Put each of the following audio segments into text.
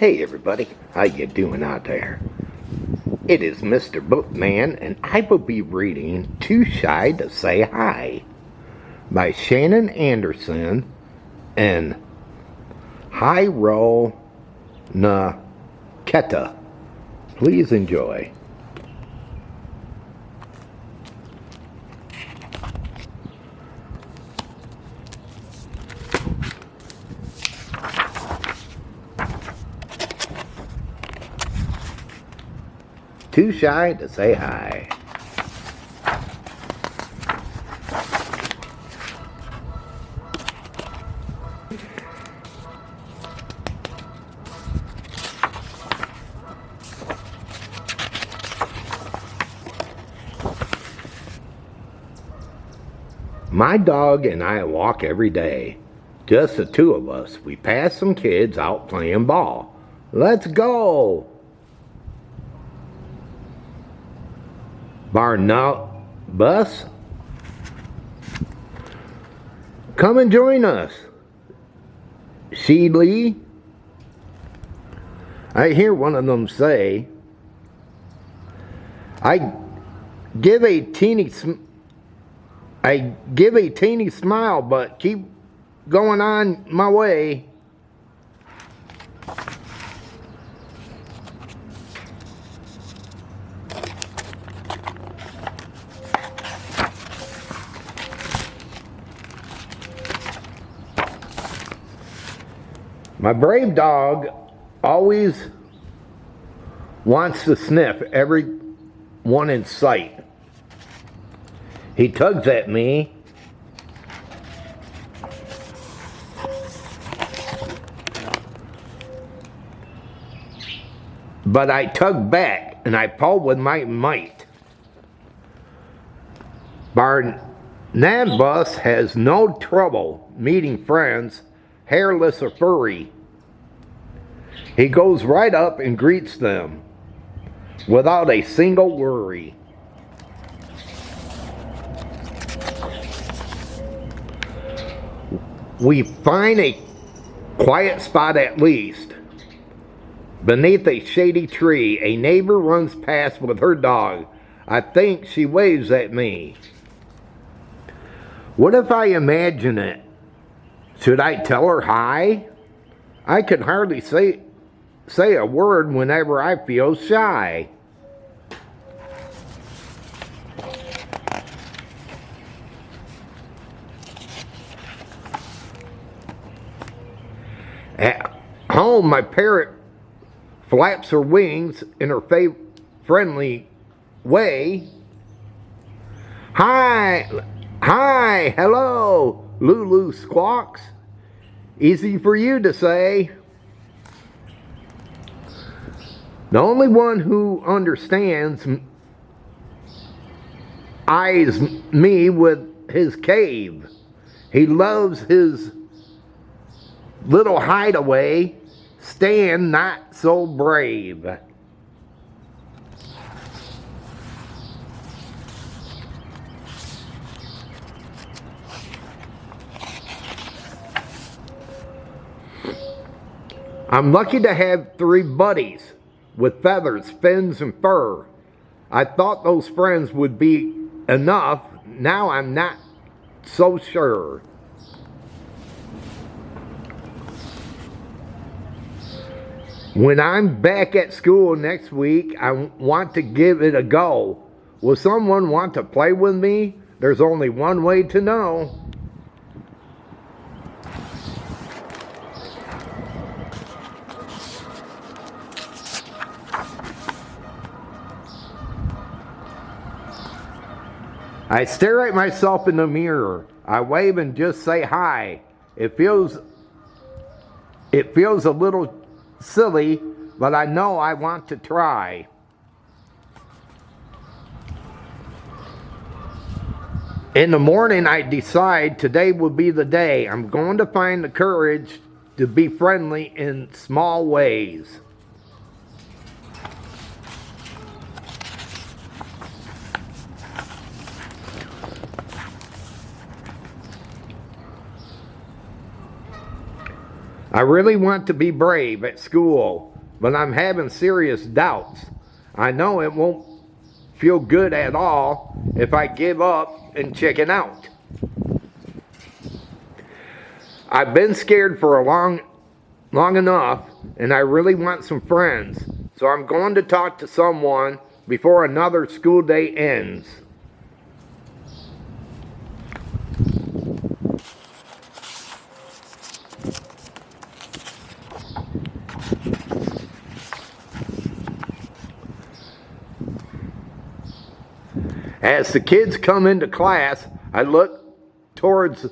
Hey everybody, how you doing out there? It is Mr. Bookman, and I will be reading Too Shy to Say Hi by Shannon Anderson and Horoe, Nakata. Please enjoy. Too shy to say hi. My dog and I walk every day. Just the two of us. We pass some kids out playing ball. Let's go! Bus, come and join us. Sheedley. I hear one of them say, I give a teeny smile, but keep going on my way. My brave dog always wants to sniff everyone in sight. He tugs at me, but I tug back and I pull with my might. Barnabas has no trouble meeting friends, hairless or furry. He goes right up and greets them without a single worry. We find a quiet spot at least. Beneath a shady tree, a neighbor runs past with her dog. I think she waves at me. What if I imagine it? Should I tell her hi? I can hardly say a word whenever I feel shy. At home, my parrot flaps her wings in her friendly way. Hi, hello, Lulu squawks. Easy for you to say. The only one who understands eyes me with his cave. He loves his little hideaway, stand not so brave. I'm lucky to have 3 buddies with feathers, fins, and fur. I thought those friends would be enough. Now I'm not so sure. When I'm back at school next week, I want to give it a go. Will someone want to play with me? There's only one way to know. I stare at myself in the mirror. I wave and just say hi. It feels a little silly, but I know I want to try. In the morning, I decide today will be the day. I'm going to find the courage to be friendly in small ways. I really want to be brave at school. but I'm having serious doubts. I know it won't feel good at all if I give up and chicken out. I've been scared for a long enough, and I really want some friends, so I'm going to talk to someone before another school day ends. As the kids come into class, I look towards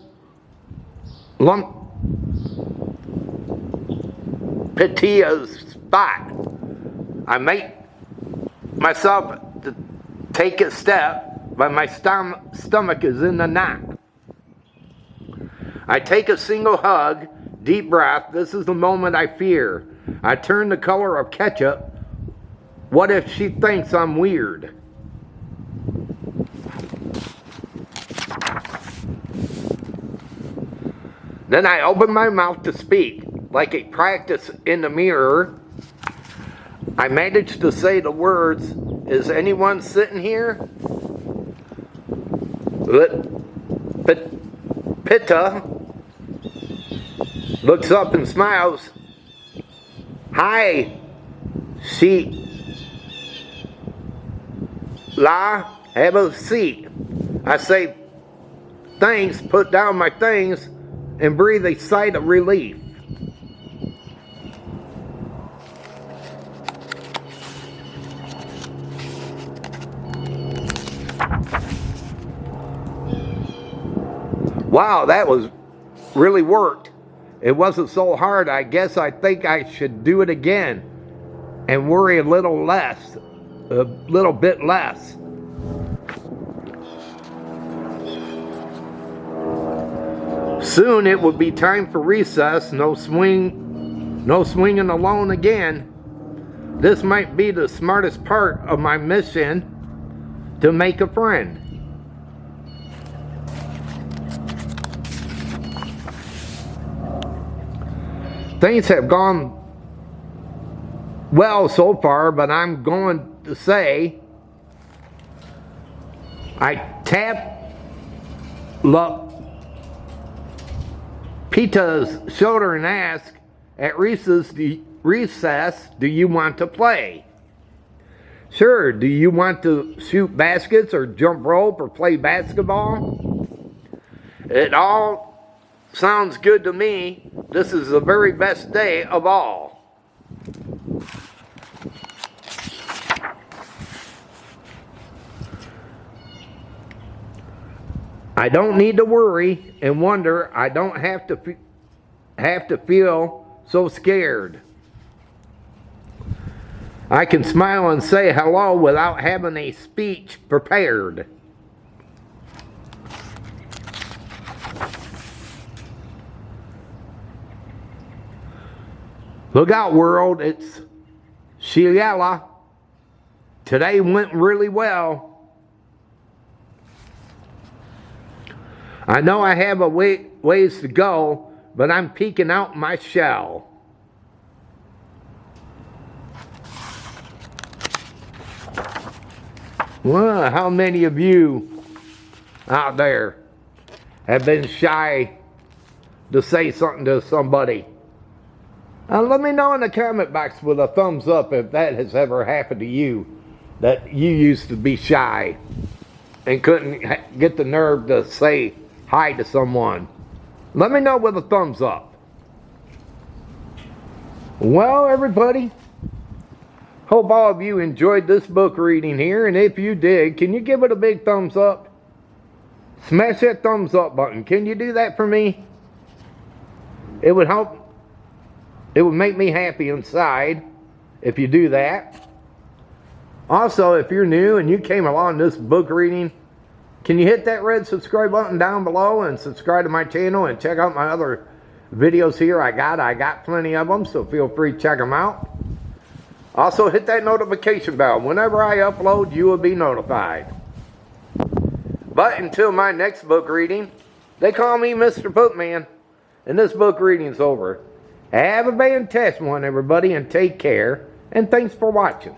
Petia's spot. I make myself to take a step, but my stomach is in the knot. I take a single hug, deep breath. This is the moment I fear. I turn the color of ketchup. What if she thinks I'm weird? Then I open my mouth to speak, like a practice in the mirror. I manage to say the words, "Is anyone sitting here?" Pitta looks up and smiles. "Hi, she la, have a seat." I say, "Thanks," put down my things, and breathe a sigh of relief. Wow, that was really worked. It wasn't so hard. I guess I think I should do it again and worry a little bit less. Soon it will be time for recess. No swinging alone again. This might be the smartest part of my mission to make a friend. Things have gone well so far, but I'm going to say I tap Pita's shoulder and ask, "At recess, do you want to play?" "Sure, do you want to shoot baskets or jump rope or play basketball?" "It all sounds good to me. This is the very best day of all." I don't need to worry and wonder. I don't have to feel so scared. I can smile and say hello without having a speech prepared. Look out, world, it's Sheila. Today went really well. I know I have a ways to go, but I'm peeking out my shell. Well, how many of you out there have been shy to say something to somebody? Let me know in the comment box with a thumbs up if that has ever happened to you, that you used to be shy and couldn't get the nerve to say hi to someone. Let me know with a thumbs up. Well, everybody, hope all of you enjoyed this book reading here, and if you did, can you give it a big thumbs up? Smash that thumbs up button. Can you do that for me? It would help. It would make me happy inside if you do that. Also, if you're new and you came along this book reading, can you hit that red subscribe button down below and subscribe to my channel and check out my other videos here I got plenty of them, so feel free to check them out. Also, hit that notification bell. Whenever I upload, you will be notified. But until my next book reading, they call me Mr. Bookman, and this book reading's over. Have a fantastic one, everybody, and take care. And thanks for watching.